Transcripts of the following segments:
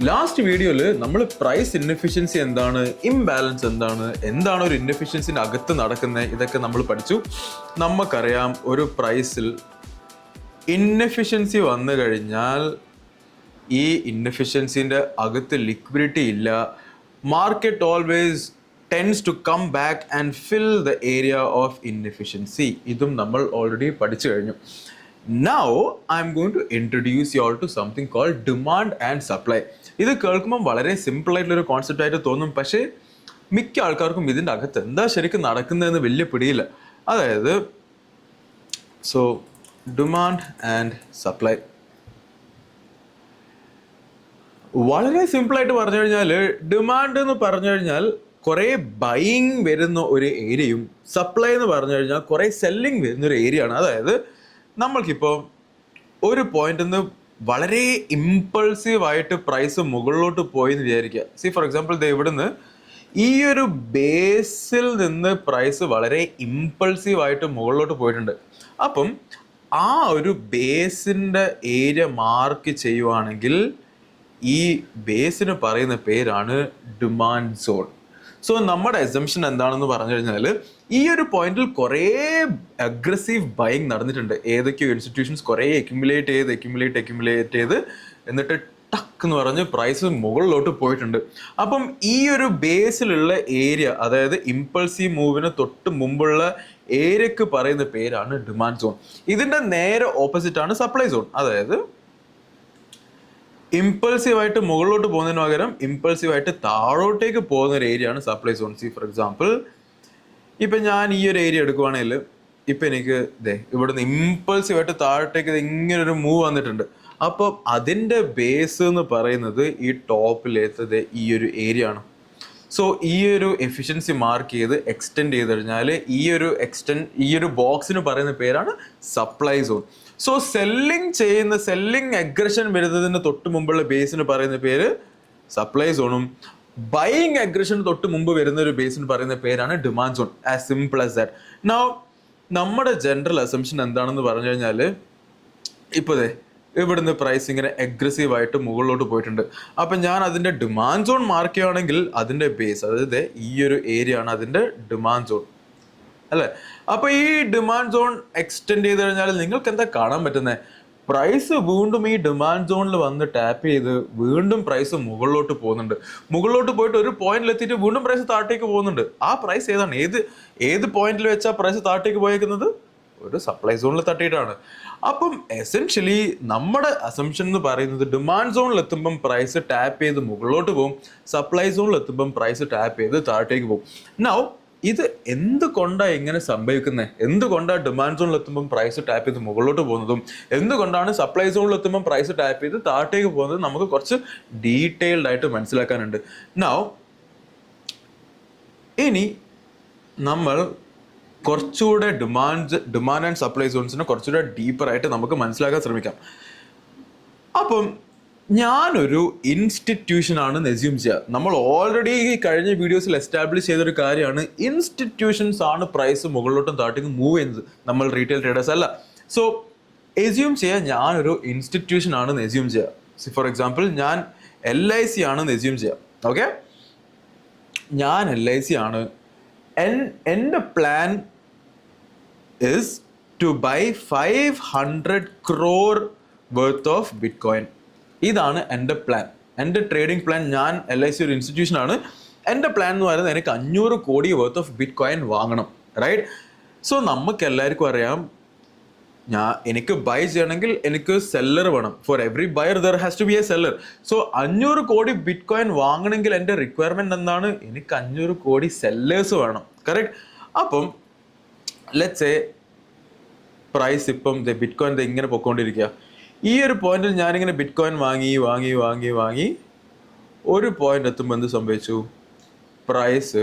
Last വീഡിയോയിൽ നമ്മൾ price inefficiency എന്താണ്, ഇംബാലൻസ് എന്താണ് ഒരു ഇൻഎഫിഷ്യൻസിൻ്റെ അകത്ത് നടക്കുന്നത്, ഇതൊക്കെ നമ്മൾ പഠിച്ചു. നമുക്കറിയാം ഒരു പ്രൈസിൽ ഇൻഎഫിഷ്യൻസി വന്നു കഴിഞ്ഞാൽ ഈ ഇൻഎഫിഷ്യൻസിൻ്റെ അകത്ത് ലിക്വിഡിറ്റി ഇല്ല. Market always tends to come back and fill the area of inefficiency. ഇതും നമ്മൾ ഓൾറെഡി പഠിച്ചു കഴിഞ്ഞു. Now I'm going to introduce you all to something called demand and supply. ഇത് കേൾക്കുമ്പോൾ വളരെ സിമ്പിൾ ആയിട്ടുള്ളൊരു കോൺസെപ്റ്റ് ആയിട്ട് തോന്നും, പക്ഷേ മിക്ക ആൾക്കാർക്കും ഇതിൻ്റെ അകത്ത് എന്താ ശരിക്കും നടക്കുന്നതെന്ന് വലിയ പിടിയില്ല. അതായത് ഡിമാൻഡ് ആൻഡ് സപ്ലൈ വളരെ സിമ്പിളായിട്ട് പറഞ്ഞു കഴിഞ്ഞാൽ, ഡിമാൻഡ് എന്ന് പറഞ്ഞു കഴിഞ്ഞാൽ കുറേ ബൈയിങ് വരുന്ന ഒരു ഏരിയയും സപ്ലൈ എന്ന് പറഞ്ഞു കഴിഞ്ഞാൽ കുറേ സെല്ലിങ് വരുന്നൊരു ഏരിയ ആണ്. അതായത് നമ്മൾക്കിപ്പോൾ ഒരു പോയിന്റിൽ നിന്ന് വളരെ ഇമ്പൾസീവായിട്ട് പ്രൈസ് മുകളിലോട്ട് പോയി എന്ന് വിചാരിക്കുക. ഫോർ എക്സാമ്പിൾ ഇവിടുന്ന് ഈ ഒരു ബേസിൽ നിന്ന് പ്രൈസ് വളരെ ഇമ്പൾസീവായിട്ട് മുകളിലോട്ട് പോയിട്ടുണ്ട്. അപ്പം ആ ഒരു ബേസിൻ്റെ ഏരിയ മാർക്ക് ചെയ്യുവാണെങ്കിൽ ഈ ബേസിന് പറയുന്ന പേരാണ് ഡിമാൻഡ് സോൺ. നമ്മുടെ അസംഷൻ എന്താണെന്ന് പറഞ്ഞു കഴിഞ്ഞാൽ, ഈ ഒരു പോയിന്റിൽ കുറേ അഗ്രസീവ് ബൈയിങ് നടന്നിട്ടുണ്ട്. ഏതൊക്കെയോ ഇൻസ്റ്റിറ്റ്യൂഷൻസ് കുറേ അക്യുമുലേറ്റ് ചെയ്ത് എന്നിട്ട് ടക്ക് എന്ന് പറഞ്ഞ് പ്രൈസ് മുകളിലോട്ട് പോയിട്ടുണ്ട്. അപ്പം ഈ ഒരു ബേസിലുള്ള ഏരിയ, അതായത് ഇമ്പൾസീവ് മൂവിന് തൊട്ട് മുമ്പുള്ള ഏരിയക്ക് പറയുന്ന പേരാണ് ഡിമാൻഡ് സോൺ. ഇതിൻ്റെ നേരെ ഓപ്പോസിറ്റ് ആണ് സപ്ലൈ സോൺ. അതായത് ഇമ്പൾസീവായിട്ട് മുകളിലോട്ട് പോകുന്നതിന് പകരം ഇമ്പൾസീവായിട്ട് താഴോട്ടേക്ക് പോകുന്ന ഒരു ഏരിയ ആണ് സപ്ലൈ സോൺ. ഫോർ എക്സാമ്പിൾ ഇപ്പം ഞാൻ ഈ ഒരു ഏരിയ എടുക്കുവാണെങ്കിൽ ഇപ്പം എനിക്ക് ഇവിടുന്ന് ഇമ്പൾസീവായിട്ട് താഴോട്ടേക്ക് ഇങ്ങനെ ഒരു മൂവ് വന്നിട്ടുണ്ട്. അപ്പോൾ അതിൻ്റെ ബേസ് എന്ന് പറയുന്നത് ഈ ടോപ്പിലേത്തത് ഈ ഒരു ഏരിയ ആണ്. ഈ ഒരു എഫിഷ്യൻസി മാർക്ക് ചെയ്ത് എക്സ്റ്റെൻഡ് ചെയ്ത് കഴിഞ്ഞാൽ ഈ ഒരു ബോക്സിന് പറയുന്ന പേരാണ് സപ്ലൈ സോൺ. സെല്ലിംഗ് അഗ്രഷൻ വരുന്നതിന് തൊട്ട് മുമ്പുള്ള ബേസിന് പറയുന്ന പേര് സപ്ലൈ സോണും ബൈയിങ് അഗ്രഷൻ തൊട്ട് മുമ്പ് വരുന്ന ഒരു ബേസിന് പറയുന്ന പേരാണ് demand zone. As simple as that. Now നമ്മുടെ ജനറൽ അസംഷൻ എന്താണെന്ന് പറഞ്ഞു കഴിഞ്ഞാൽ, ഇപ്പോൾ ഇവിടുന്ന് പ്രൈസ് ഇങ്ങനെ അഗ്രസീവായിട്ട് മുകളിലോട്ട് പോയിട്ടുണ്ട്. അപ്പം ഞാൻ അതിൻ്റെ ഡിമാൻഡ് സോൺ മാർക്ക് ചെയ്യുകയാണെങ്കിൽ അതിൻ്റെ ബേസ്, അതായത് ഈ ഒരു ഏരിയ ആണ് അതിൻ്റെ ഡിമാൻഡ് സോൺ അല്ലേ. അപ്പോൾ ഈ ഡിമാൻഡ് സോൺ എക്സ്റ്റെൻഡ് ചെയ്ത് കഴിഞ്ഞാൽ നിങ്ങൾക്ക് എന്താ കാണാൻ പറ്റുന്നത്? പ്രൈസ് വീണ്ടും ഈ ഡിമാൻഡ് സോണിൽ വന്ന് ടാപ്പ് ചെയ്ത് വീണ്ടും പ്രൈസ് മുകളിലോട്ട് പോകുന്നുണ്ട്. മുകളിലോട്ട് പോയിട്ട് ഒരു പോയിന്റിൽ എത്തിയിട്ട് വീണ്ടും പ്രൈസ് താഴേക്ക് പോകുന്നുണ്ട്. ആ പ്രൈസ് ഏതാണ്? ഏത് പോയിന്റിൽ വെച്ചാൽ പ്രൈസ് താഴേക്ക് പോയേക്കുന്നത്? ഒരു സപ്ലൈ സോണിൽ തട്ടിയിട്ടാണ്. അപ്പം എസെൻഷ്യലി നമ്മുടെ അസംഷൻ എന്ന് പറയുന്നത്, ഡിമാൻഡ് സോണിൽ എത്തുമ്പം പ്രൈസ് ടാപ്പ് ചെയ്ത് മുകളിലോട്ട് പോകും, സപ്ലൈ സോണിൽ എത്തുമ്പം പ്രൈസ് ടാപ്പ് ചെയ്ത് താഴേക്ക് പോകും. നൗ ഇത് എന്തുകൊണ്ടാണ് ഇങ്ങനെ സംഭവിക്കുന്നത്? എന്തുകൊണ്ടാണ് ഡിമാൻഡ് സോണിൽ എത്തുമ്പം പ്രൈസ് ടാപ്പ് ചെയ്ത് മുകളിലോട്ട് പോകുന്നതും എന്തുകൊണ്ടാണ് സപ്ലൈ സോണിൽ എത്തുമ്പം പ്രൈസ് ടാപ്പ് ചെയ്ത് താഴേക്ക് പോകുന്നത് നമുക്ക് കുറച്ച് ഡീറ്റെയിൽഡ് ആയിട്ട് മനസ്സിലാക്കാനുണ്ട്. നൗ ഇനി നമ്മൾ കുറച്ചുകൂടെ ഡിമാൻഡ് ആൻഡ് സപ്ലൈ സോൺസിനെ കുറച്ചുകൂടെ ഡീപ്പറായിട്ട് നമുക്ക് മനസ്സിലാക്കാൻ ശ്രമിക്കാം. അപ്പം ഞാനൊരു ഇൻസ്റ്റിറ്റ്യൂഷൻ ആണെന്ന് അസ്യൂം ചെയ്യുക. നമ്മൾ ഓൾറെഡി കഴിഞ്ഞ വീഡിയോസിൽ എസ്റ്റാബ്ലിഷ് ചെയ്തൊരു കാര്യമാണ്, ഇൻസ്റ്റിറ്റ്യൂഷൻസ് ആണ് പ്രൈസ് മുകളിലോട്ടും താഴേക്കും മൂവ് ചെയ്യുന്നത്, നമ്മൾ റീറ്റെയിൽ ട്രേഡേഴ്സ് അല്ല. അസ്യൂം ചെയ്യുക ഞാനൊരു ഇൻസ്റ്റിറ്റ്യൂഷൻ ആണെന്ന് അസ്യൂം ചെയ്യുക. ഫോർ എക്സാമ്പിൾ ഞാൻ LIC ആണെന്ന് അസ്യൂം ചെയ്യുക. ഓക്കെ, ഞാൻ LIC ആണ്. എൻ്റെ plan is to buy 500 crore worth of Bitcoin. ഇതാണ് എൻ്റെ പ്ലാൻ, എൻ്റെ ട്രേഡിംഗ് പ്ലാൻ. ഞാൻ LIC ഒരു ഇൻസ്റ്റിറ്റ്യൂഷൻ ആണ്. എൻ്റെ പ്ലാൻ എന്ന് പറയുന്നത് എനിക്ക് 500 കോടി വർത്ത് ഓഫ് ബിറ്റ്കോയിൻ വാങ്ങണം, റൈറ്റ്? നമുക്ക് എല്ലാവർക്കും അറിയാം, എനിക്ക് ബൈ ചെയ്യണമെങ്കിൽ എനിക്ക് സെല്ലർ വേണം. For every buyer there has to be a seller. 500 crore bitcoin വാങ്ങണമെങ്കിൽ എൻ്റെ റിക്വയർമെൻറ്റ് എന്താണ്? എനിക്ക് 500 കോടി സെല്ലേഴ്സ് വേണം, കറക്റ്റ്? അപ്പം ലെറ്റ്സ് സേ പ്രൈസ് ഇപ്പം ബിറ്റ്കോയിൻ ഇങ്ങനെ പൊയ്ക്കൊണ്ടിരിക്കുക. ഈ ഒരു പോയിന്റിൽ ഞാനിങ്ങനെ ബിറ്റ്കോയിൻ വാങ്ങി ഒരു പോയിന്റ് എത്തുമ്പോൾ എന്ത് സംഭവിച്ചു? പ്രൈസ്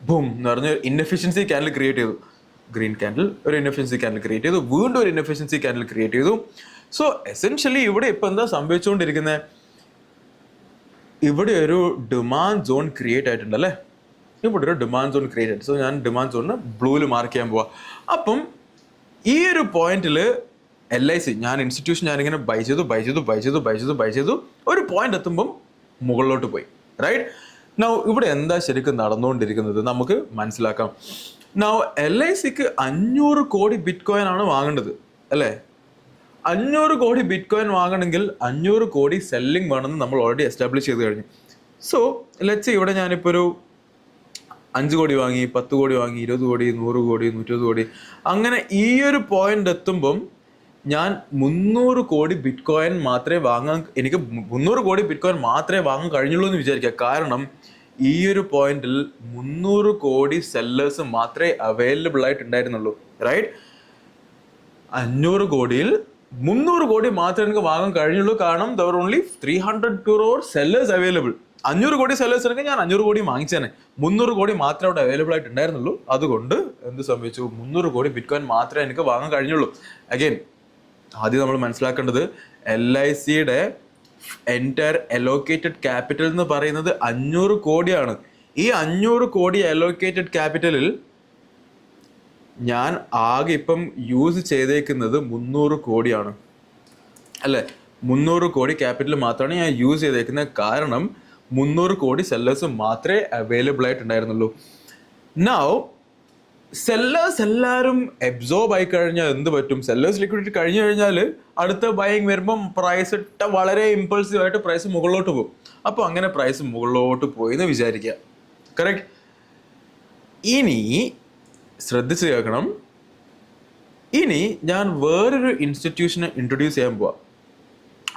ബൂം എന്ന് പറഞ്ഞ് ഇൻഎഫിഷ്യൻസി ക്യാൻഡിൽ ക്രിയേറ്റ് ചെയ്തു. ഗ്രീൻ ക്യാൻഡിൽ ഒരു ഇൻഎഫിഷ്യൻസി ക്യാൻഡിൽ ക്രിയേറ്റ് ചെയ്തു, വീണ്ടും ഒരു ഇൻഎഫിഷ്യൻസി ക്യാൻഡിൽ ക്രിയേറ്റ് ചെയ്തു. എസെൻഷ്യലി ഇവിടെ ഇപ്പം എന്താ സംഭവിച്ചുകൊണ്ടിരിക്കുന്നത്? ഇവിടെ ഒരു ഡിമാൻഡ് സോൺ ക്രിയേറ്റ് ആയിട്ടുണ്ട് അല്ലേ? ഇവിടെ ഒരു ഡിമാൻഡ് സോൺ ക്രിയേറ്റ് ആയിട്ട്. ഞാൻ ഡിമാൻഡ് സോണിന് ബ്ലൂവിൽ മാർക്ക് ചെയ്യാൻ പോവാം. അപ്പം ഈ ഒരു പോയിന്റിൽ LIC ഞാൻ ഇൻസ്റ്റിറ്റ്യൂഷൻ ഞാനിങ്ങനെ ബൈ ചെയ്തു ഒരു പോയിന്റ് എത്തുമ്പം മുകളിലോട്ട് പോയി. റൈറ്റ് നൗ ഇവിടെ എന്താ ശരിക്കും നടന്നുകൊണ്ടിരിക്കുന്നത് നമുക്ക് മനസ്സിലാക്കാം. നൗ LICക്ക് 500 കോടി ബിറ്റ് കോയിൻ ആണ് വാങ്ങേണ്ടത് അല്ലേ? 500 കോടി ബിറ്റ് കോയിൻ വാങ്ങണമെങ്കിൽ 500 കോടി സെല്ലിംഗ് വേണമെന്ന് നമ്മൾ ഓൾറെഡി എസ്റ്റാബ്ലിഷ് ചെയ്ത് കഴിഞ്ഞു. സോ ലെറ്റ്സ് ഇവിടെ ഞാനിപ്പോൾ ഒരു 5 കോടി വാങ്ങി, 10 കോടി വാങ്ങി, 20 കോടി, 100 കോടി, 120 കോടി, അങ്ങനെ ഈ ഒരു പോയിന്റ് എത്തുമ്പം ഞാൻ 300 കോടി ബിറ്റ് കോയിൻ മാത്രമേ വാങ്ങാൻ, എനിക്ക് 300 കോടി ബിറ്റ് കോയിൻ മാത്രമേ വാങ്ങാൻ കഴിഞ്ഞുള്ളൂ എന്ന് വിചാരിക്കുക. കാരണം ഈ ഒരു പോയിന്റിൽ 300 കോടി സെല്ലേഴ്സ് മാത്രമേ അവൈലബിൾ ആയിട്ടുണ്ടായിരുന്നുള്ളൂ. റൈറ്റ് 500 കോടിയിൽ 300 കോടി മാത്രമേ എനിക്ക് വാങ്ങാൻ കഴിഞ്ഞുള്ളൂ. കാരണം there were only 300 crore sellers available. 500 കോടി സെല്ലേഴ്സ് ഉണ്ടെങ്കിൽ ഞാൻ 500 കോടി വാങ്ങിച്ചേനെ. 300 കോടി മാത്രമേ അവിടെ അവൈലബിൾ ആയിട്ടുണ്ടായിരുന്നുള്ളൂ. അതുകൊണ്ട് എന്ത് സംഭവിച്ചു? 300 കോടി ബിറ്റ് കോയിൻ മാത്രമേ എനിക്ക് വാങ്ങാൻ കഴിഞ്ഞുള്ളൂ. അഗൈൻ ആദ്യം നമ്മൾ മനസ്സിലാക്കേണ്ടത് LICയുടെ എൻറ്റയർ അലോക്കേറ്റഡ് ക്യാപിറ്റൽ എന്ന് പറയുന്നത് 500 കോടിയാണ്. ഈ 500 കോടി അലോക്കേറ്റഡ് ക്യാപിറ്റലിൽ ഞാൻ ആകെ ഇപ്പം യൂസ് ചെയ്തേക്കുന്നത് 300 കോടിയാണ് അല്ലേ? 300 കോടി ക്യാപിറ്റൽ മാത്രമാണ് ഞാൻ യൂസ് ചെയ്തേക്കുന്നത്. കാരണം 300 കോടി സെല്ലേഴ്സ് മാത്രമേ അവൈലബിൾ ആയിട്ടുണ്ടായിരുന്നുള്ളൂ. നൗ സെല്ലേഴ്സ് എല്ലാവരും അബ്സോർബ് ആയി കഴിഞ്ഞാൽ എന്ത് പറ്റും? സെല്ലേഴ്സ് ലിക്വിഡിറ്റി കഴിഞ്ഞു കഴിഞ്ഞാൽ അടുത്ത ബൈങ് വരുമ്പം പ്രൈസ് വളരെ ഇമ്പൾസീവ് ആയിട്ട് പ്രൈസ് മുകളിലോട്ട് പോകും. അപ്പോൾ അങ്ങനെ പ്രൈസ് മുകളിലോട്ട് പോയി എന്ന് വിചാരിക്കുക. കറക്റ്റ്. ഇനി ശ്രദ്ധിച്ച് കേൾക്കണം. ഇനി ഞാൻ വേറൊരു ഇൻസ്റ്റിറ്റ്യൂഷനെ ഇൻട്രൊഡ്യൂസ് ചെയ്യാൻ പോവാം.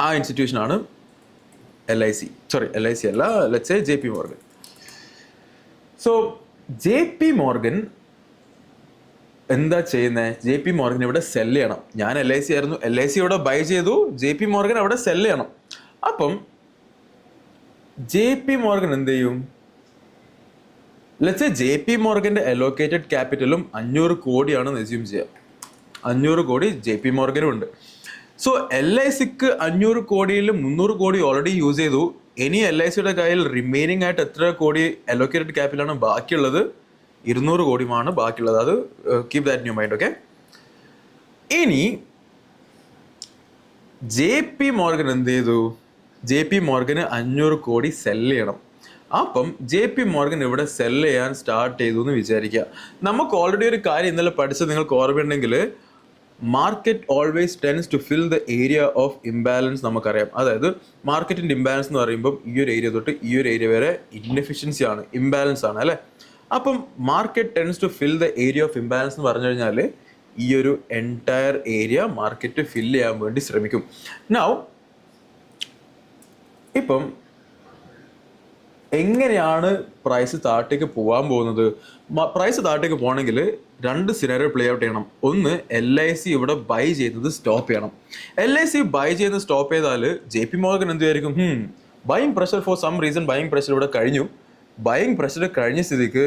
ആ ഇൻസ്റ്റിറ്റ്യൂഷനാണ് LIC അല്ല, let's say JP Morgan. So JP Morgan എന്താ ചെയ്യുന്നത്? JP Morgan ഇവിടെ സെല് ചെയ്യണം. ഞാൻ LIC ആയിരുന്നു, LIC ഇവിടെ ബൈ ചെയ്തു, JP Morgan അവിടെ സെല് ചെയ്യണം. അപ്പം JP Morgan എന്ത് ചെയ്യും? ലെറ്റ്സ് സേ JP Morganന്റെ അലോക്കേറ്റഡ് ക്യാപിറ്റലും 500 കോടിയാണെന്ന് അസ്യൂം ചെയ്യാം. 500 കോടി JP Morganനും ഉണ്ട്. സോ LICക്ക് 500 കോടിയിൽ 300 കോടി ഓൾറെഡി യൂസ് ചെയ്തു. ഇനി LICയുടെ കയ്യിൽ റിമൈനിങ് ആയിട്ട് എത്ര കോടി അലോക്കേറ്റഡ് ക്യാപിറ്റലാണ് ബാക്കിയുള്ളത്? 200 കോടിയുമാണ് ബാക്കിയുള്ളത്. അത് keep that in your mind. Okay. ഇനി JP Morgan എന്ത് ചെയ്തു? JP Morganന് 500 കോടി സെല് ചെയ്യണം. അപ്പം JP Morgan ഇവിടെ സെല് ചെയ്യാൻ സ്റ്റാർട്ട് ചെയ്തു എന്ന് വിചാരിക്കുക. നമുക്ക് ഓൾറെഡി ഒരു കാര്യം ഇന്നലെ പഠിച്ചത് നിങ്ങൾക്ക് ഓർമ്മയുണ്ടെങ്കിൽ, market always tends to fill the area of imbalance. നമുക്കറിയാം. അതായത് മാർക്കറ്റിൻ്റെ ഇംബാലൻസ് എന്ന് പറയുമ്പം ഈ ഒരു ഏരിയ തൊട്ട് ഈ ഒരു ഏരിയ വരെ ഇൻഎഫിഷ്യൻസി ആണ്, ഇംബാലൻസ് ആണ് അല്ലേ? അപ്പം market tends to fill the area of imbalance എന്ന് പറഞ്ഞു കഴിഞ്ഞാൽ ഈ ഒരു എൻറ്റയർ ഏരിയ മാർക്കറ്റ് ഫില്ല് ചെയ്യാൻ വേണ്ടി ശ്രമിക്കും. നൗ ഇപ്പം എങ്ങനെയാണ് പ്രൈസ് താഴത്തേക്ക് പോകാൻ പോകുന്നത്? പ്രൈസ് താഴത്തേക്ക് പോകണമെങ്കിൽ 2 സിനാരിയോ പ്ലേ ഔട്ട് ചെയ്യണം. ഒന്ന്, LIC ഇവിടെ ബൈ ചെയ്യുന്നത് സ്റ്റോപ്പ് ചെയ്യണം. LIC ബൈ ചെയ്യുന്നത് സ്റ്റോപ്പ് ചെയ്താൽ JP Morgan എന്ത് വിചാരിക്കും? Buying pressure for some reason buying pressure ഇവിടെ കഴിഞ്ഞു. ബൈയിങ് പ്രഷർ കഴിഞ്ഞ സ്ഥിതിക്ക്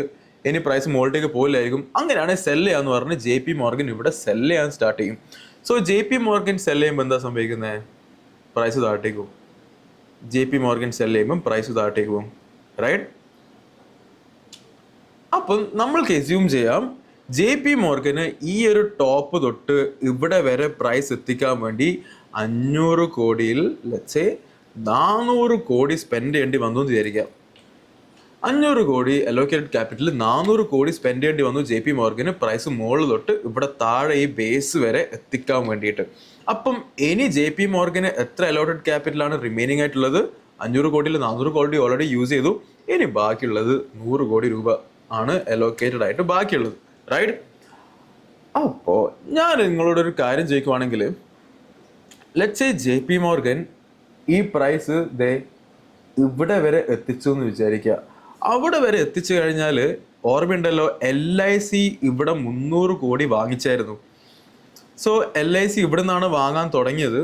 ഇനി പ്രൈസ് മുകളിലേക്ക് പോകില്ലായിരിക്കും. അങ്ങനെയാണ് സെല് ചെയ്യാന്ന് പറഞ്ഞ് JP Morgan ഇവിടെ സെല് ചെയ്യാൻ സ്റ്റാർട്ട് ചെയ്യും. സോ JP Morgan സെല് ചെയ്യുമ്പോൾ എന്താ സംഭവിക്കുന്നത്? പ്രൈസ് താഴത്തേക്ക് പോകും. JP Morgan സെല് ചെയ്യുമ്പോൾ പ്രൈസ് താഴത്തേക്ക് പോകും. റൈറ്റ്. അപ്പം നമ്മൾക്ക് എസ്യൂം ചെയ്യാം JP Morgan ഈ ഒരു ടോപ്പ് തൊട്ട് ഇവിടെ വരെ പ്രൈസ് എത്തിക്കാൻ വേണ്ടി 500 കോടിയിൽ ലെറ്റ്സ് സേ 400 കോടി സ്പെൻഡ് ചെയ്യേണ്ടി വന്നു എന്ന് വിചാരിക്കാം. 500 കോടി അലോക്കേറ്റഡ് ക്യാപിറ്റൽ 400 കോടി സ്പെൻഡ് ചെയ്യേണ്ടി വന്നു JP Morgan പ്രൈസ് മുകളിൽ തൊട്ട് ഇവിടെ താഴെ ഈ ബേസ് വരെ എത്തിക്കാൻ വേണ്ടിയിട്ട്. അപ്പം ഇനി JP Morgan എത്ര അലോട്ടഡ് ക്യാപിറ്റലാണ് റിമൈനിങ് ആയിട്ടുള്ളത്? 500 കോടിയിൽ 400 കോടി ഓൾറെഡി യൂസ് ചെയ്തു. ഇനി ബാക്കിയുള്ളത് 100 കോടി രൂപ ആണ് അലോക്കേറ്റഡ് ആയിട്ട് ബാക്കിയുള്ളത്. റൈറ്റ്. അപ്പോൾ ഞാൻ നിങ്ങളോടൊരു കാര്യം ചോദിക്കുവാണെങ്കിൽ, ലെറ്റ്സ് സേ JP Morgan ഈ പ്രൈസ് ഇവിടെ വരെ എത്തിച്ചു എന്ന് വിചാരിക്കുക. അവിടെ വരെ എത്തിച്ചു കഴിഞ്ഞാൽ ഓർമ്മയുണ്ടല്ലോ, LIC ഇവിടെ 300 കോടി വാങ്ങിച്ചായിരുന്നു. സോ LIC ഇവിടെ നിന്നാണ് വാങ്ങാൻ തുടങ്ങിയത്.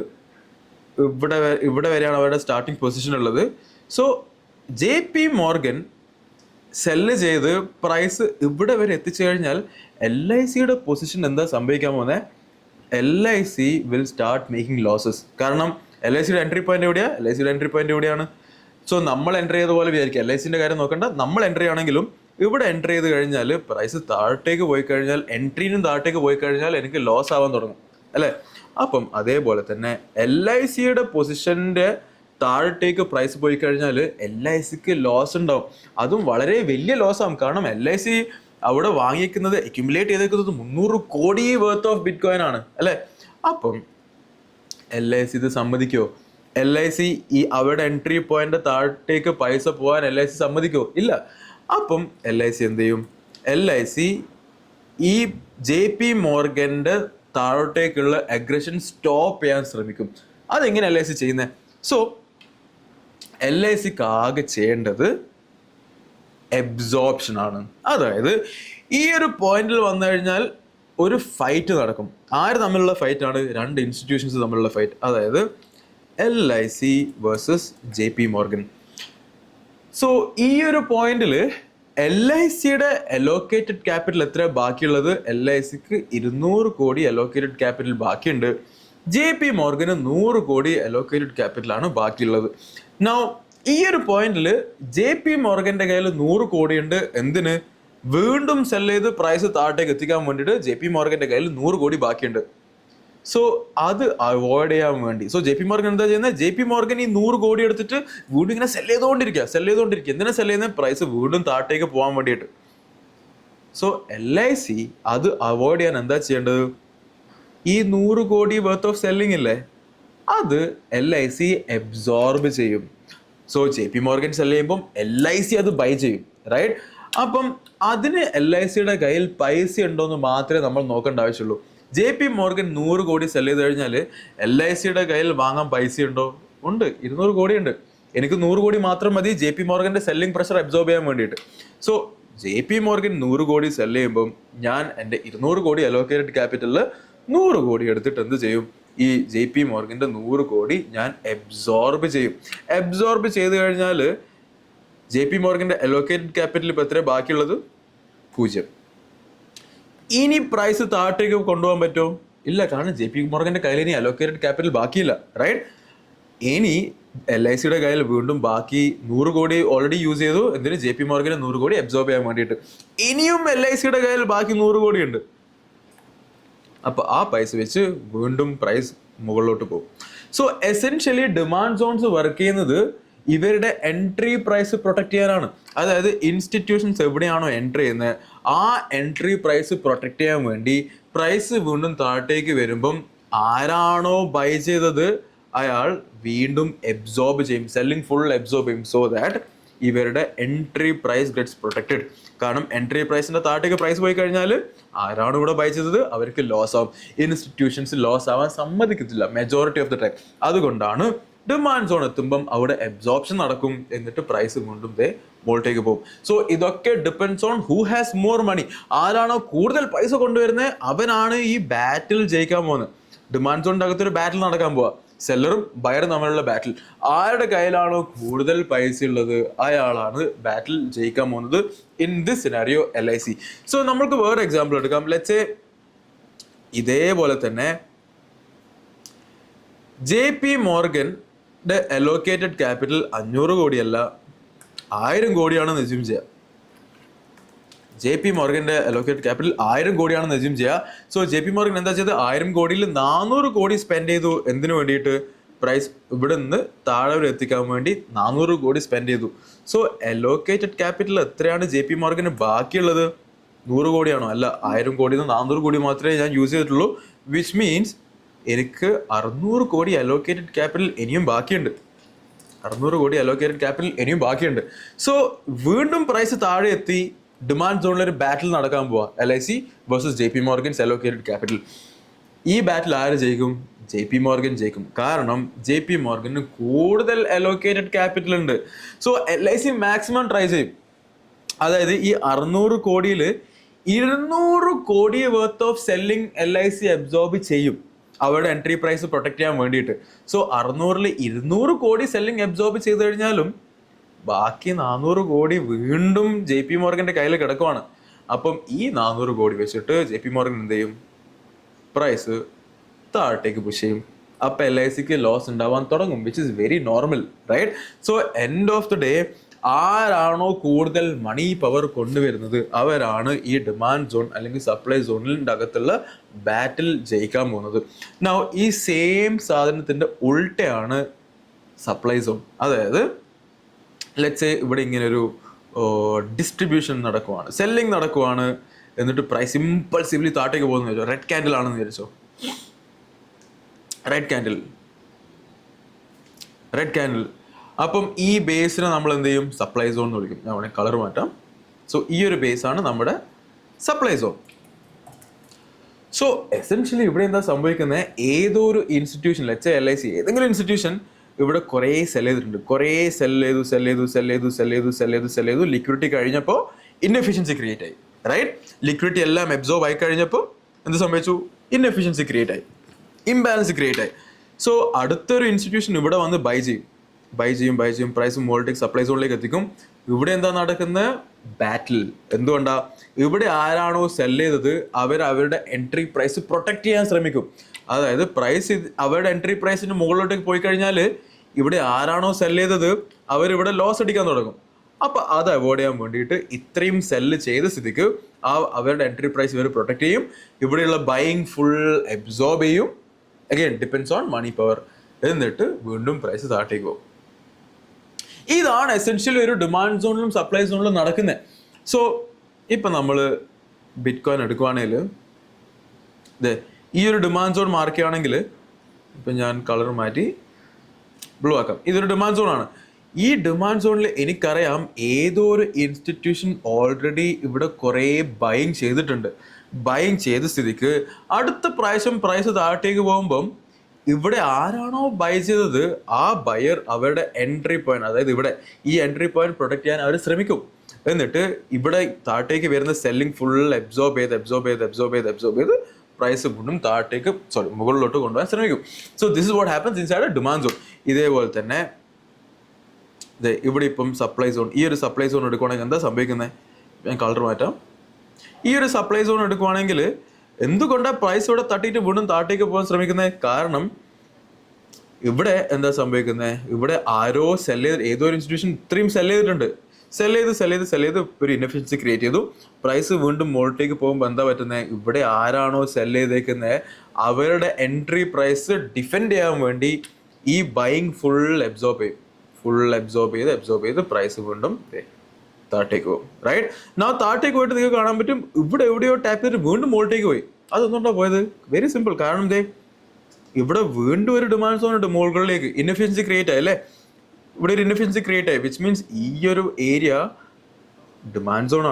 ഇവിടെ വരെയാണ് അവരുടെ സ്റ്റാർട്ടിങ് പൊസിഷൻ ഉള്ളത്. സോ JP Morgan സെല്ല് ചെയ്ത് പ്രൈസ് ഇവിടെ വരെ എത്തിച്ചു കഴിഞ്ഞാൽ LICയുടെ പൊസിഷൻ എന്താ സംഭവിക്കാൻ പോകുന്നത്? LIC will start making losses. കാരണം LICയുടെ എൻട്രി പോയിന്റ് എവിടെയാണ്? LICയുടെ എൻട്രി പോയിന്റ് എവിടെയാണ്? സോ നമ്മൾ എൻട്രി ചെയ്ത പോലെ വിചാരിക്കുക. LICൻ്റെ കാര്യം നോക്കണ്ട, നമ്മൾ എൻട്രി ആണെങ്കിലും ഇവിടെ എൻട്രി ചെയ്ത് കഴിഞ്ഞാൽ പ്രൈസ് താഴത്തേക്ക് പോയി കഴിഞ്ഞാൽ, എൻട്രീനും താഴത്തേക്ക് പോയി കഴിഞ്ഞാൽ എനിക്ക് ലോസ് ആവാൻ തുടങ്ങും അല്ലേ? അപ്പം അതേപോലെ തന്നെ LICയുടെ പൊസിഷൻ്റെ താഴത്തേക്ക് പ്രൈസ് പോയി കഴിഞ്ഞാൽ LICക്ക് ലോസ് ഉണ്ടാവും. അതും വളരെ വലിയ ലോസ് ആവും. കാരണം LIC അവിടെ വാങ്ങിക്കുന്നത് അക്യുമുലേറ്റ് ചെയ്തേക്കുന്നത് 300 കോടി വർത്ത് ഓഫ് ബിറ്റ് കോയിൻ ആണ് അല്ലേ. അപ്പം LIC ഇത് സമ്മതിക്കോ? LIC ഈ അവിടെ എൻട്രി പോയിന്റ് താഴത്തേക്ക് പൈസ പോകാൻ LIC സമ്മതിക്കോ? ഇല്ല. അപ്പം LIC എന്ത് ചെയ്യും? LIC ഈ JP മോർഗന്റെ താഴോട്ടേക്കുള്ള അഗ്രഷൻ സ്റ്റോപ്പ് ചെയ്യാൻ ശ്രമിക്കും. അതെങ്ങനെ LIC ചെയ്യുന്നത്? സോ LICക്ക് ആകെ ചെയ്യേണ്ടത് എബ്സോർപ്ഷൻ ആണ്. അതായത് ഈ ഒരു പോയിന്റിൽ വന്നു കഴിഞ്ഞാൽ ഒരു ഫൈറ്റ് നടക്കും. ആര് തമ്മിലുള്ള ഫൈറ്റ് ആണ്? 2 ഇൻസ്റ്റിറ്റ്യൂഷൻസ് തമ്മിലുള്ള ഫൈറ്റ്. അതായത് LIC versus JP Morgan. So ഈ ഒരു പോയിന്റിൽ LICയുടെ അലോക്കേറ്റഡ് ക്യാപിറ്റൽ എത്ര ബാക്കിയുള്ളത്? LICക്ക് 200 കോടി അലോക്കേറ്റഡ് ക്യാപിറ്റൽ ബാക്കിയുണ്ട്. JP മോർഗന് 100 കോടി അലോക്കേറ്റഡ് ക്യാപിറ്റലാണ് ബാക്കിയുള്ളത്. നൗ ഈ ഒരു പോയിന്റിൽ JP മോർഗന്റെ കയ്യിൽ 100 കോടിയുണ്ട്. എന്തിന്? വീണ്ടും സെൽ ചെയ്ത് പ്രൈസ് താഴത്തേക്ക് എത്തിക്കാൻ വേണ്ടിയിട്ട് JP മോർഗന്റെ കയ്യിൽ 100 കോടി ബാക്കിയുണ്ട്. സോ അത് അവോയ്ഡ് ചെയ്യാൻ വേണ്ടി JP മോർഗൻ എന്താ ചെയ്യുന്നത്? JP മോർഗൻ ഈ 100 കോടി എടുത്തിട്ട് വീണ്ടും ഇങ്ങനെ സെൽ ചെയ്തുകൊണ്ടിരിക്കുക. എന്തിനാ സെൽ ചെയ്യുന്നത്? പ്രൈസ് വീണ്ടും താഴത്തേക്ക് പോകാൻ വേണ്ടിയിട്ട്. സോ LIC അത് അവോയ്ഡ് ചെയ്യാൻ എന്താ ചെയ്യേണ്ടത്? ഈ 100 കോടി വർത്ത് ഓഫ് സെല്ലിംഗ് ഇല്ലേ, അത് LIC അബ്സോർബ് ചെയ്യും. സോ JP മോർഗൻ സെൽ ചെയ്യുമ്പം LIC അത് ബൈ ചെയ്യും, റൈറ്റ്? അപ്പം അതിന് LICയുടെ കയ്യിൽ പൈസ ഉണ്ടോയെന്ന് മാത്രമേ നമ്മൾ നോക്കേണ്ട ആവശ്യമുള്ളൂ. JP മോർഗൻ 100 കോടി സെൽ ചെയ്ത് കഴിഞ്ഞാൽ LICയുടെ കയ്യിൽ വാങ്ങാൻ പൈസ ഉണ്ടോ? ഉണ്ട്, 200 കോടി ഉണ്ട്. എനിക്ക് 100 കോടി മാത്രം മതി JP മോർഗന്റെ സെല്ലിംഗ് പ്രഷർ അബ്സോർബ് ചെയ്യാൻ വേണ്ടിയിട്ട്. സോ JP മോർഗൻ 100 കോടി സെൽ ചെയ്യുമ്പം ഞാൻ എൻ്റെ 200 കോടി അലോക്കേറ്റഡ് ക്യാപിറ്റലിൽ 100 കോടി എടുത്തിട്ട് എന്ത് ചെയ്യും? ഈ JP മോർഗന്റെ 100 കോടി ഞാൻ അബ്സോർബ് ചെയ്യും. അബ്സോർബ് ചെയ്ത് കഴിഞ്ഞാൽ JP മോർഗന്റെ അലോക്കേറ്റഡ് ക്യാപിറ്റൽ ഇപ്പം എത്ര ബാക്കിയുള്ളത്? 0. ഇനി പ്രൈസ് താഴത്തേക്ക് കൊണ്ടുപോകാൻ പറ്റുമോ? ഇല്ല. കാരണം JP മോർഗന്റെ കയ്യിൽ ഇനി അലോക്കേറ്റഡ് ക്യാപിറ്റൽ ബാക്കിയില്ല, റൈറ്റ്? ഇനി LICയുടെ കയ്യിൽ വീണ്ടും ബാക്കി 100 കോടി ഓൾറെഡി യൂസ് ചെയ്തു. എന്തിന്? JP മോർഗന് 100 കോടി അബ്സോർബ് ചെയ്യാൻ വേണ്ടിയിട്ട്. ഇനിയും LICയുടെ കയ്യിൽ ബാക്കി 100 കോടി ഉണ്ട്. അപ്പോൾ ആ പൈസ വെച്ച് വീണ്ടും പ്രൈസ് മുകളിലോട്ട് പോകും. So essentially demand zones work ചെയ്യുന്നത് ഇവരുടെ എൻട്രി പ്രൈസ് പ്രൊട്ടക്ട് ചെയ്യാനാണ്. അതായത് ഇൻസ്റ്റിറ്റ്യൂഷൻസ് എവിടെയാണോ എൻട്രി ചെയ്യുന്നത് ആ എൻട്രി പ്രൈസ് പ്രൊട്ടക്ട് ചെയ്യാൻ വേണ്ടി പ്രൈസ് വീണ്ടും താഴത്തേക്ക് വരുമ്പം ആരാണോ ബൈ ചെയ്തത് അയാൾ വീണ്ടും അബ്സോർബ് ചെയ്യും, സെല്ലിംഗ് ഫുൾ അബ്സോർബ് ചെയ്യും. സോ ദാറ്റ് ഇവരുടെ എൻട്രി പ്രൈസ് ഗെറ്റ്സ് പ്രൊട്ടക്റ്റഡ്. കാരണം എൻട്രി പ്രൈസിന്റെ താഴത്തേക്ക് പ്രൈസ് പോയി കഴിഞ്ഞാൽ ആരാണ് ഇവിടെ ബൈ ചെയ്തത് അവർക്ക് ലോസ് ആവും. ഇൻസ്റ്റിറ്റ്യൂഷൻസ് ലോസ് ആവാൻ സമ്മതിക്കത്തില്ല മെജോറിറ്റി ഓഫ് ദ ടൈം. അതുകൊണ്ടാണ് ഡിമാൻഡ് സോൺ എത്തുമ്പം അവിടെ അബ്സോർപ്ഷൻ നടക്കും, എന്നിട്ട് പ്രൈസ് വീണ്ടും മുകളിലേക്ക് പോകും. സോ ഇതൊക്കെ depends on who has more money. ആരാണോ കൂടുതൽ പൈസ കൊണ്ടുവരുന്നത് അവനാണ് ഈ ബാറ്റിൽ ജയിക്കാൻ പോകുന്നത്. ഡിമാൻഡ് സോണിന്റെ അകത്തൊരു ബാറ്റിൽ നടക്കാൻ പോവാ, സെല്ലറും ബയറും തമ്മിലുള്ള ബാറ്റിൽ. ആരുടെ കയ്യിലാണോ കൂടുതൽ പൈസ ഉള്ളത് അയാളാണ് ബാറ്റിൽ ജയിക്കാൻ പോകുന്നത്. In this scenario LIC. So നമ്മൾക്ക് വേറെ എക്സാമ്പിൾ എടുക്കാം. ലെറ്റ്സ് സേ ഇതേപോലെ തന്നെ JP മോർഗന്റെ അലോക്കേറ്റഡ് ക്യാപിറ്റൽ 500 കോടിയല്ല 1000 കോടിയാണെന്ന് അസ്യൂം ചെയ്യാം. JP മോർഗന്റെ അലോക്കേറ്റഡ് ക്യാപിറ്റൽ 1000 കോടിയാണെന്ന് അസ്യൂം ചെയ്യുക. സോ JP മോർഗൻ എന്താ ചെയ്തത്? 1000 കോടിയിൽ 400 കോടി സ്പെൻഡ് ചെയ്തു. എന്തിനു വേണ്ടിയിട്ട്? പ്രൈസ് ഇവിടെ നിന്ന് താഴെ വരെ എത്തിക്കാൻ വേണ്ടി 400 കോടി സ്പെൻഡ് ചെയ്തു. സോ അലോക്കേറ്റഡ് ക്യാപിറ്റൽ എത്രയാണ് JP മോർഗന് ബാക്കിയുള്ളത്? 100 കോടിയാണോ? അല്ല, 1000 കോടിയിൽ നിന്ന് 400 കോടി മാത്രമേ ഞാൻ യൂസ് ചെയ്തിട്ടുള്ളൂ. വിച്ച് മീൻസ് എനിക്ക് 600 കോടി അലോക്കേറ്റഡ് ക്യാപിറ്റൽ ഇനിയും ബാക്കിയുണ്ട്. 600 കോടി അലോക്കേറ്റഡ് ക്യാപിറ്റൽ ഇനിയും ബാക്കിയുണ്ട്. സോ വീണ്ടും പ്രൈസ് താഴെ എത്തി, ഡിമാൻഡ് സോണിൽ ഒരു ബാറ്റിൽ നടക്കാൻ പോവാ, LIC versus JP Morgan's allocated capital. ഈ ബാറ്റിൽ ആര് ജയിക്കും? JP മോർഗൻ ജയിക്കും. കാരണം JP മോർഗന് കൂടുതൽ അലോക്കേറ്റഡ് ക്യാപിറ്റൽ ഉണ്ട്. സോ LIC മാക്സിമം ട്രൈ ചെയ്യും. അതായത് ഈ 600 കോടിയിൽ 200 കോടി worth of selling LIC absorb ചെയ്യും അവരുടെ എൻട്രി പ്രൈസ് പ്രൊട്ടക്ട് ചെയ്യാൻ വേണ്ടിയിട്ട്. സോ 600ൽ 200 കോടി സെല്ലിംഗ് അബ്സോർബ് ചെയ്ത് കഴിഞ്ഞാലും ബാക്കി 400 കോടി വീണ്ടും JP മോർഗന്റെ കയ്യിൽ കിടക്കുവാണ്. അപ്പം ഈ 400 കോടി വെച്ചിട്ട് JP മോർഗൻ എന്ത് ചെയ്യും? പ്രൈസ് താഴത്തേക്ക് പുഷ് ചെയ്യും. അപ്പം LICക്ക് ലോസ് ഉണ്ടാവാൻ തുടങ്ങും, which is very normal, right? So end of the day ആരാണോ കൂടുതൽ മണി പവർ കൊണ്ടുവരുന്നത് അവരാണ് ഈ ഡിമാൻഡ് സോൺ അല്ലെങ്കിൽ സപ്ലൈ സോണിൻ്റെ അകത്തുള്ള ബാറ്റിൽ ജയിക്കാൻ പോകുന്നത്. നൗ ഈ സെയിം സാധനത്തിൻ്റെ ഉൾട്ടയാണ് സപ്ലൈ സോൺ. അതായത് ലെറ്റ്സ് സേ ഇവിടെ ഇങ്ങനെ ഒരു ഡിസ്ട്രിബ്യൂഷൻ നടക്കുവാണ്, സെല്ലിംഗ് നടക്കുവാണ്, എന്നിട്ട് പ്രൈസ് ഇമ്പൾസീവ്ലി താഴേക്ക് പോകുന്നു വിചാരിച്ചോ. റെഡ് ക്യാൻഡിൽ ആണെന്ന് വിചാരിച്ചോ. Red candle. അപ്പം ഈ ബേസിനെ നമ്മൾ എന്ത് ചെയ്യും? സപ്ലൈ സോൺ എന്ന് വിളിക്കും. ഞാൻ വേണമെങ്കിൽ കളർ മാറ്റാം. സോ ഈ ഒരു ബേസാണ് നമ്മുടെ സപ്ലൈ സോൺ. സോ എസെൻഷ്യലി ഇവിടെ എന്താ സംഭവിക്കുന്നത്? ഏതോ ഒരു ഇൻസ്റ്റിറ്റ്യൂഷൻ, ലെറ്റ്സ് സേ LIC, ഏതെങ്കിലും ഇൻസ്റ്റിറ്റ്യൂഷൻ ഇവിടെ കുറേ സെൽ ചെയ്തിട്ടുണ്ട്. കുറേ സെൽ ചെയ്തു. ലിക്വിഡിറ്റി കഴിഞ്ഞപ്പോൾ ഇൻഎഫിഷ്യൻസി ക്രിയേറ്റ് ആയി. റൈറ്റ്? ലിക്വിഡിറ്റി എല്ലാം അബ്സോർബ് ആയി കഴിഞ്ഞപ്പോൾ എന്ത് സംഭവിച്ചു? ഇൻഎഫിഷ്യൻസി ക്രിയേറ്റ് ആയി, ഇംബാലൻസ് ക്രിയേറ്റ് ആയി. സോ അടുത്തൊരു ഇൻസ്റ്റിറ്റ്യൂഷൻ ഇവിടെ വന്ന് ബൈ ചെയ്യും. പ്രൈസ് മുകളിലേക്ക് സപ്ലൈ സോണിലേക്ക് എത്തിക്കും. ഇവിടെ എന്താ നടക്കുന്നത്? ബാറ്റിൽ. എന്തുകൊണ്ടാ? ഇവിടെ ആരാണോ സെൽ ചെയ്തത് അവരുടെ എൻട്രി പ്രൈസ് പ്രൊട്ടക്ട് ചെയ്യാൻ ശ്രമിക്കും. അതായത് പ്രൈസ് അവരുടെ എൻട്രി പ്രൈസിന് മുകളിലോട്ടേക്ക് പോയി കഴിഞ്ഞാൽ ഇവിടെ ആരാണോ സെൽ ചെയ്തത് അവരിവിടെ ലോസ് അടിക്കാൻ തുടങ്ങും. അപ്പോൾ അത് അവോയ്ഡ് ചെയ്യാൻ വേണ്ടിയിട്ട് ഇത്രയും സെല്ല് ചെയ്ത സ്ഥിതിക്ക് അവരുടെ എൻട്രി പ്രൈസ് ഇവർ പ്രൊട്ടക്ട് ചെയ്യും. ഇവിടെയുള്ള ബൈയിങ് ഫുൾ അബ്സോർബ് ചെയ്യും. Again depends on money power. എന്നിട്ട് വീണ്ടും പ്രൈസ് താഴേക്ക് പോകും. ഇതാണ് എസെൻഷ്യലി ഒരു ഡിമാൻഡ് സോണിലും സപ്ലൈ സോണിലും നടക്കുന്നത്. സോ ഇപ്പം നമ്മൾ ബിറ്റ് കോയിൻ എടുക്കുവാണെങ്കിൽ ഈ ഒരു ഡിമാൻഡ് സോൺ മാർക്ക് ചെയ്യുകയാണെങ്കിൽ, ഇപ്പം ഞാൻ കളർ മാറ്റി ബ്ലൂ ആക്കാം. ഇതൊരു ഡിമാൻഡ് സോണാണ്. ഈ ഡിമാൻഡ് സോണിൽ എനിക്കറിയാം ഏതോ ഒരു ഇൻസ്റ്റിറ്റ്യൂഷൻ ഓൾറെഡി ഇവിടെ കുറേ ബൈയിങ് ചെയ്തിട്ടുണ്ട്. ബൈയിങ് ചെയ്ത സ്ഥിതിക്ക് അടുത്ത പ്രാവശ്യം പ്രൈസ് താഴേക്ക് പോകുമ്പം ഇവിടെ ആരാണോ ബൈ ചെയ്തത് ആ ബയർ അവരുടെ എൻട്രി പോയിന്റ്, അതായത് ഇവിടെ ഈ എൻട്രി പോയിന്റ് പ്രൊട്ടക്ട് ചെയ്യാൻ അവർ ശ്രമിക്കും. എന്നിട്ട് ഇവിടെ താഴേക്ക് വരുന്ന സെല്ലിംഗ് ഫുൾ അബ്സോർബ് ചെയ്ത് പ്രൈസ് വീണ്ടും മുകളിലോട്ട് കൊണ്ടുപോകാൻ ശ്രമിക്കും. So this is what happens inside A demand zone. ഇതേപോലെ തന്നെ ഇവിടെ ഇപ്പം സപ്ലൈ സോൺ, ഈ ഒരു സപ്ലൈ സോൺ എടുക്കുവാണെങ്കിൽ എന്താ സംഭവിക്കുന്നത്? ഞാൻ കളർ മാറ്റാം. ഈ ഒരു സപ്ലൈ സോൺ എടുക്കുവാണെങ്കിൽ എന്തുകൊണ്ടാണ് പ്രൈസ് ഇവിടെ തട്ടിയിട്ട് വീണ്ടും താഴേക്ക് പോകാൻ ശ്രമിക്കുന്നത്? കാരണം ഇവിടെ എന്താ സംഭവിക്കുന്നത്? ഇവിടെ ആരോ ഏതോ ഒരു ഇൻസ്റ്റിറ്റ്യൂഷൻ ഇത്രയും സെൽ ചെയ്തിട്ടുണ്ട്. സെൽ ചെയ്ത് ഒരു ഇൻഎഫിഷ്യൻസി ക്രിയേറ്റ് ചെയ്തു. പ്രൈസ് വീണ്ടും മുകളിലേക്ക് പോകുമ്പോൾ എന്താ പറ്റുന്നത്? ഇവിടെ ആരാണോ സെൽ ചെയ്തേക്കുന്നത് അവരുടെ എൻട്രി പ്രൈസ് ഡിഫെൻഡ് ചെയ്യാൻ വേണ്ടി ഈ ബൈയിങ് ഫുൾ അബ്സോർബ് ചെയ്ത് പ്രൈസ് വീണ്ടും താഴേക്ക് പോകും. റൈറ്റ്? നാ താഴേക്ക് പോയിട്ട് നിങ്ങൾക്ക് കാണാൻ പറ്റും ഇവിടെ എവിടെയോ ടാപ്പ് ചെയ്തിട്ട് വീണ്ടും മുകളിലേക്ക് പോയി. അതൊന്നുകൊണ്ടാണ് പോയത്? Very simple. കാരണം ഇവിടെ വീണ്ടും ഒരു ഡിമാൻഡ് സോൺ ഉണ്ട് മുകളിലേക്ക്. ഇൻഎഫിഷ്യൻസി ക്രിയേറ്റ് ആയി അല്ലേ? ഇവിടെ ഒരു ഇൻഎഫിഷ്യൻസി ക്രിയേറ്റ് ആയി, വിച്ച് മീൻസ് ഈ ഒരു ഏരിയ ഡിമാൻഡ് സോൺ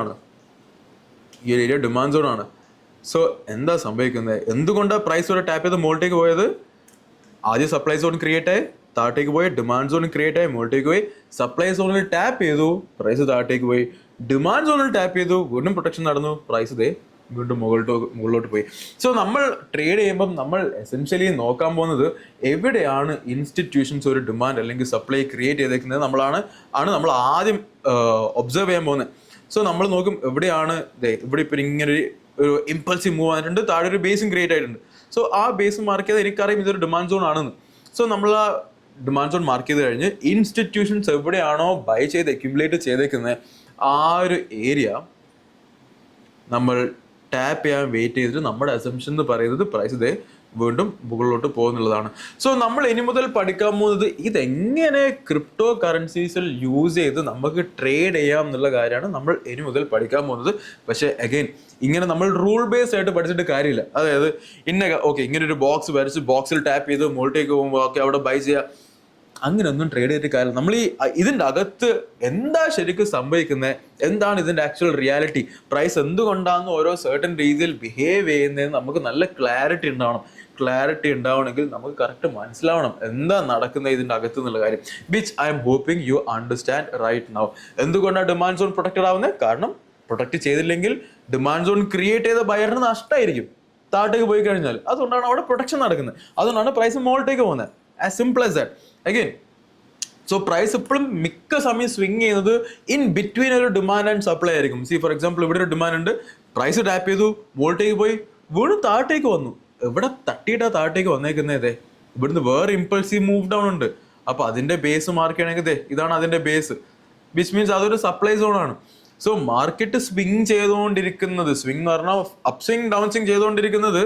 ആണ്. സോ എന്താ സംഭവിക്കുന്നത്? എന്തുകൊണ്ടാണ് പ്രൈസ് ഇവിടെ ടാപ്പ് ചെയ്ത് മുകളിലേക്ക് പോയത്? ആദ്യം സപ്ലൈ സോൺ ക്രിയേറ്റ് ആയി, താഴേക്ക് പോയി, ഡിമാൻഡ് സോൺ ക്രിയേറ്റ് ആയി, മുകളിലേക്ക് പോയി. സപ്ലൈ സോണിൽ ടാപ്പ് ചെയ്തു, പ്രൈസ് താഴേക്ക് പോയി. ഡിമാൻഡ് സോണിൽ ടാപ്പ് ചെയ്തു, വീണ്ടും പ്രൊട്ടക്ഷൻ നടന്നു, പ്രൈസ് വീണ്ടും മുകളിലോട്ട് പോയി. സോ നമ്മൾ ട്രേഡ് ചെയ്യുമ്പം നമ്മൾ എസെൻഷ്യലി നോക്കാൻ പോകുന്നത് എവിടെയാണ് ഇൻസ്റ്റിറ്റ്യൂഷൻസ് ഒരു ഡിമാൻഡ് അല്ലെങ്കിൽ സപ്ലൈ ക്രിയേറ്റ് ചെയ്തേക്കുന്നത് നമ്മൾ ആദ്യം ഒബ്സർവ് ചെയ്യാൻ പോകുന്നത്. സോ നമ്മൾ നോക്കും എവിടെയാണ് ഇവിടെ ഇപ്പം ഇങ്ങനെ ഒരു ഇമ്പൾസീവ് മൂവ് ആയിട്ടുണ്ട്, താഴെ ഒരു ബേസും ക്രിയേറ്റ് ആയിട്ടുണ്ട്. സോ ആ ബേസ് മാർക്ക് ചെയ്ത് എനിക്കറിയാം ഇതൊരു ഡിമാൻഡ് സോൺ ആണെന്ന്. സോ നമ്മൾ ആ ഡിമാൻഡ് സോൺ മാർക്ക് ചെയ്ത് കഴിഞ്ഞ് ഇൻസ്റ്റിറ്റ്യൂഷൻസ് എവിടെയാണോ ബൈ ചെയ്ത് അക്യുമുലേറ്റ് ചെയ്തേക്കുന്നത് ആ ഒരു ഏരിയ നമ്മൾ ടാപ്പ് ചെയ്യാൻ വെയിറ്റ് ചെയ്തിട്ട് നമ്മുടെ അസംഷൻ എന്ന് പറയുന്നത് പ്രൈസ് വീണ്ടും മുകളിലോട്ട് പോകുന്നുള്ളതാണ്. സോ നമ്മൾ ഇനി മുതൽ പഠിക്കാൻ പോകുന്നത് ഇതെങ്ങനെ ക്രിപ്റ്റോ കറൻസീസിൽ യൂസ് ചെയ്ത് നമുക്ക് ട്രേഡ് ചെയ്യാം എന്നുള്ള കാര്യമാണ് നമ്മൾ ഇനി മുതൽ പഠിക്കാൻ പോകുന്നത്. പക്ഷേ അഗൈൻ ഇങ്ങനെ നമ്മൾ റൂൾ ബേസ്ഡ് ആയിട്ട് പഠിച്ചിട്ട് കാര്യമില്ല. അതായത് ഇങ്ങനെ ഒരു ബോക്സ് വരച്ച് ബോക്സിൽ ടാപ്പ് ചെയ്ത് മുകളിലേക്ക് പോകുമ്പോൾ അവിടെ ബൈ ചെയ്യുക, അങ്ങനെയൊന്നും ട്രേഡ് ചെയ്തിട്ട് കാര്യം. നമ്മൾ ഇതിൻ്റെ അകത്ത് എന്താ ശരിക്കും സംഭവിക്കുന്നത്, എന്താണ് ഇതിൻ്റെ ആക്ച്വൽ റിയാലിറ്റി, പ്രൈസ് എന്തുകൊണ്ടാണെന്ന് ഓരോ സർട്ടൻ രീതിയിൽ ബിഹേവ് ചെയ്യുന്നതെന്ന് നമുക്ക് നല്ല ക്ലാരിറ്റി ഉണ്ടാവണമെങ്കിൽ നമുക്ക് കറക്റ്റ് മനസ്സിലാവണം എന്താ നടക്കുന്നത് ഇതിൻ്റെ അകത്ത് എന്നുള്ള കാര്യം. Which I am hoping you understand right now. എന്തുകൊണ്ടാണ് ഡിമാൻഡ് സോൺ പ്രൊട്ടക്റ്റഡ് ആവുന്നത്? കാരണം പ്രൊട്ടക്റ്റ് ചെയ്തില്ലെങ്കിൽ ഡിമാൻഡ് സോൺ ക്രിയേറ്റ് ചെയ്ത ബയറിന് നഷ്ടമായിരിക്കും താഴേക്ക് പോയി കഴിഞ്ഞാൽ. അതുകൊണ്ടാണ് അവിടെ പ്രൊട്ടക്ഷൻ നടക്കുന്നത്. അതുകൊണ്ടാണ് പ്രൈസ് മുകളിലേക്ക് പോകുന്നത്. As simple as that. Again so price എപ്പോഴും മിക്ക സമയം സ്വിങ് ചെയ്യുന്നത് ഇൻ ബിറ്റ്വീൻ ഒരു ഡിമാൻഡ് ആൻഡ് സപ്ലൈ ആയിരിക്കും. ഫോർ എക്സാമ്പിൾ ഇവിടെ ഒരു ഡിമാൻഡ് ഉണ്ട്, പ്രൈസ് ടാപ്പ് ചെയ്തു, വോൾട്ടേക്ക് പോയി, വീണ്ടും താഴേക്ക് വന്നു. എവിടെ തട്ടിയിട്ടാ താഴേക്ക് വന്നേക്കുന്നതേ? ഇവിടുന്ന് വേറെ ഇമ്പൾസീവ് മൂവ് ഡൗൺ ഉണ്ട്. അപ്പൊ അതിന്റെ ബേസ് മാർക്ക് ചെയ്യണമെങ്കിൽ ഇതാണ് അതിന്റെ ബേസ്. വിച്ച് മീൻസ് അതൊരു സപ്ലൈ സോൺ ആണ്. സോ മാർക്കറ്റ് സ്വിങ് ചെയ്തുകൊണ്ടിരിക്കുന്നത്, സ്വിങ് എന്ന് പറഞ്ഞാൽ അപ് സ്വിങ് ഡൗൺ സ്വിങ് ചെയ്തുകൊണ്ടിരിക്കുന്നത്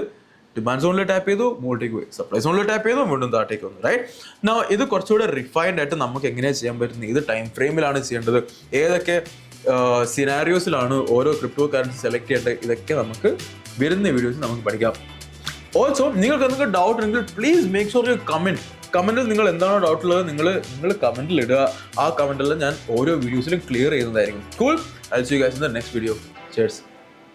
ഡിമാൻഡ് സോണിൽ ടാപ്പ് ചെയ്തു മുകളിലേക്ക് പോയി, സപ്ലൈ സോണിൽ ടാപ്പ് ചെയ്തു വീണ്ടും താഴേക്ക് വന്നു, റൈറ്റ്? നൗ ഇത് കുറച്ചുകൂടെ റിഫൈൻഡ് ആയിട്ട് നമുക്ക് എങ്ങനെയാണ് ചെയ്യാൻ പറ്റുന്നത്, ഇത് ടൈം ഫ്രെയിമിലാണ് ചെയ്യേണ്ടത്, ഏതൊക്കെ സിനാരിയോസിലാണ് ഓരോ ക്രിപ്റ്റോ കറൻസി സെലക്ട് ചെയ്യേണ്ടത്, ഇതൊക്കെ നമുക്ക് വരുന്ന വീഡിയോസിൽ നമുക്ക് പഠിക്കാം. ഓൾസോ നിങ്ങൾക്ക് എന്തെങ്കിലും ഡൗട്ട് ഉണ്ടെങ്കിൽ പ്ലീസ് മേക്ക് ഷുവർ യു കമന്റിൽ നിങ്ങൾ എന്താണോ ഡൗട്ട് ഉള്ളത് നിങ്ങൾ കമന്റിൽ ഇടുക. ആ കമന്റിൽ ഞാൻ ഓരോ വീഡിയോസിലും ക്ലിയർ ചെയ്യുന്നതായിരിക്കും. Cool. I'll see you guys in the next video. Cheers.